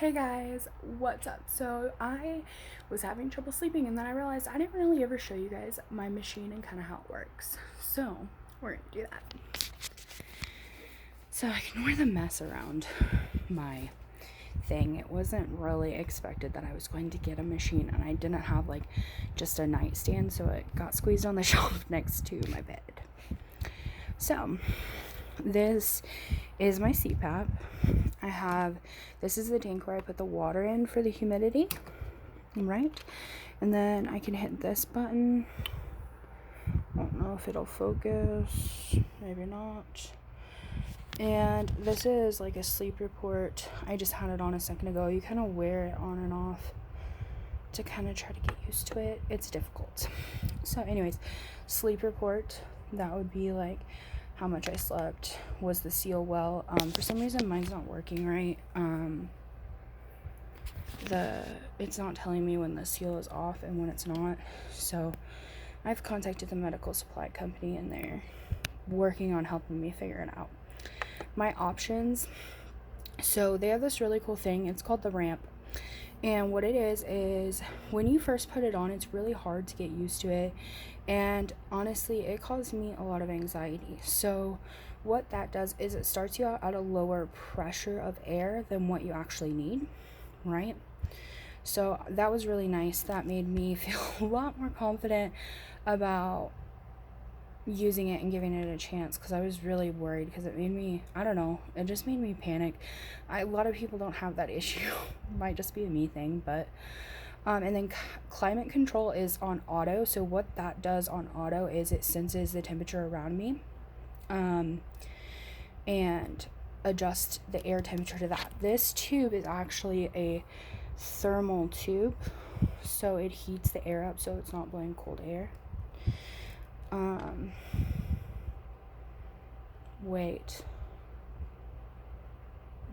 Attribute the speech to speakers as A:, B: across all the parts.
A: Hey guys, what's up? So I was having trouble sleeping and then I realized I didn't really ever show you guys my machine and kind of how it works. So we're gonna do that. So ignore the mess around my thing. It wasn't really expected that I was going to get a machine, and I didn't have like just a nightstand, so it got squeezed on the shelf next to my bed. So this is my CPAP. This is the tank where I put the water in for the humidity, right? And then I can hit this button. I don't know if it'll focus, maybe not. And this is like a sleep report. I just had it on a second ago. You kind of wear it on and off to kind of try to get used to it. It's difficult. So anyways, sleep report, that would be like how much I slept. Was the seal well? For some reason mine's not working right. It's not telling me when the seal is off and when it's not. So I've contacted the medical supply company and they're working on helping me figure it out. My options, so they have this really cool thing. It's called the ramp. And what it is when you first put it on, it's really hard to get used to it. And honestly, it caused me a lot of anxiety. So what that does is it starts you out at a lower pressure of air than what you actually need, right? So that was really nice. That made me feel a lot more confident about using it and giving it a chance, because I was really worried, because it made me, I don't know, it just made me panic. A lot of people don't have that issue. Might just be a me thing, but and then climate control is on auto. So what that does on auto is it senses the temperature around me and adjust the air temperature to that. This tube is actually a thermal tube, so it heats the air up so it's not blowing cold air. Wait,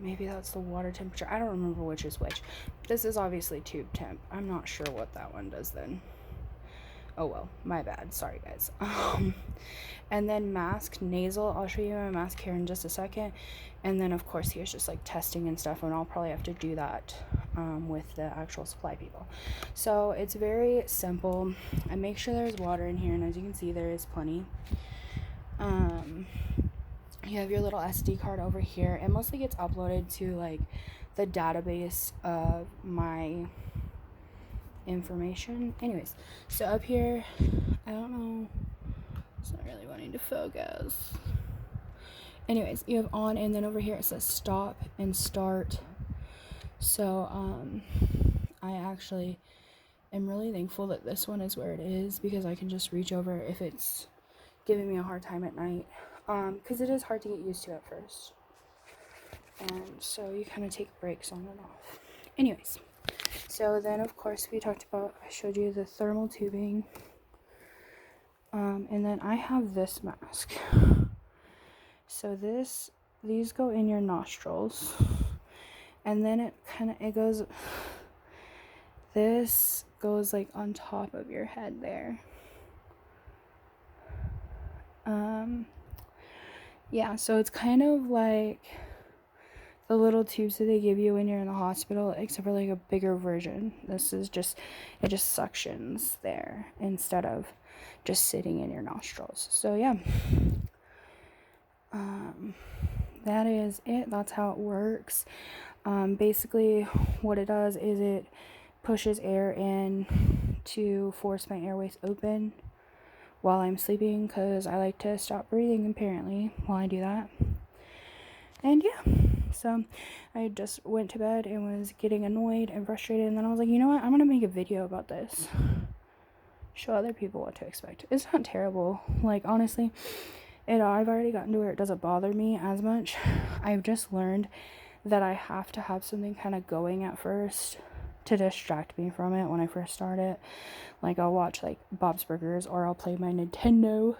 A: maybe that's the water temperature. I don't remember which is which. This is obviously tube temp. I'm not sure what that one does then. Oh well, my bad. Sorry guys. And then mask, nasal. I'll show you my mask here in just a second. And then of course here's just like testing and stuff, and I'll probably have to do that with the actual supply people. So it's very simple. I make sure there's water in here, and as you can see, there is plenty. You have your little SD card over here. It mostly gets uploaded to like the database of my information. Anyways, so up here, I don't know, it's not really wanting to focus. Anyways, you have on, and then over here it says stop and start. So I actually am really thankful that this one is where it is, because I can just reach over if it's giving me a hard time at night, because it is hard to get used to at first, and so you kind of take breaks on and off. Anyways, so then of course I showed you the thermal tubing, and then I have this mask. So these go in your nostrils, and then this goes like on top of your head there. Yeah, so it's kind of like the little tubes that they give you when you're in the hospital, except for like a bigger version. This is just, it just suctions there instead of just sitting in your nostrils. So yeah, that is it. That's how it works. Basically what it does is it pushes air in to force my airways open while I'm sleeping, because I like to stop breathing apparently while I do that. And yeah, so I just went to bed and was getting annoyed and frustrated, and then I was like, you know what, I'm gonna make a video about this, show other people what to expect. It's not terrible, like honestly, I've already gotten to where it doesn't bother me as much. I've just learned that I have to have something kind of going at first to distract me from it when I first start it. Like I'll watch like Bob's Burgers, or I'll play my Nintendo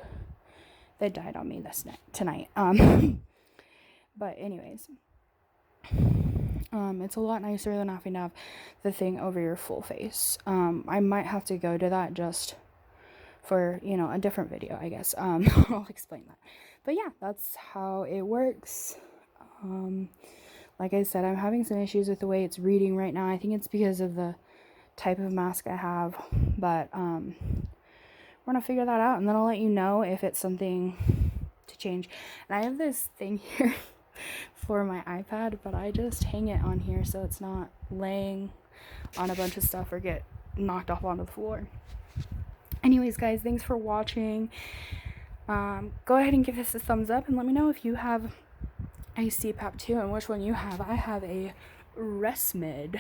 A: that died on me tonight. But anyways, it's a lot nicer than having to have the thing over your full face. I might have to go to that just for, a different video, I guess. I'll explain that. But yeah, that's how it works. Like I said, I'm having some issues with the way it's reading right now. I think it's because of the type of mask I have, but we're gonna figure that out, and then I'll let you know if it's something to change. And I have this thing here for my iPad, but I just hang it on here so it's not laying on a bunch of stuff or get knocked off onto the floor. Anyways, guys, thanks for watching. Go ahead and give this a thumbs up and let me know if you have a CPAP too and which one you have. I have a ResMed.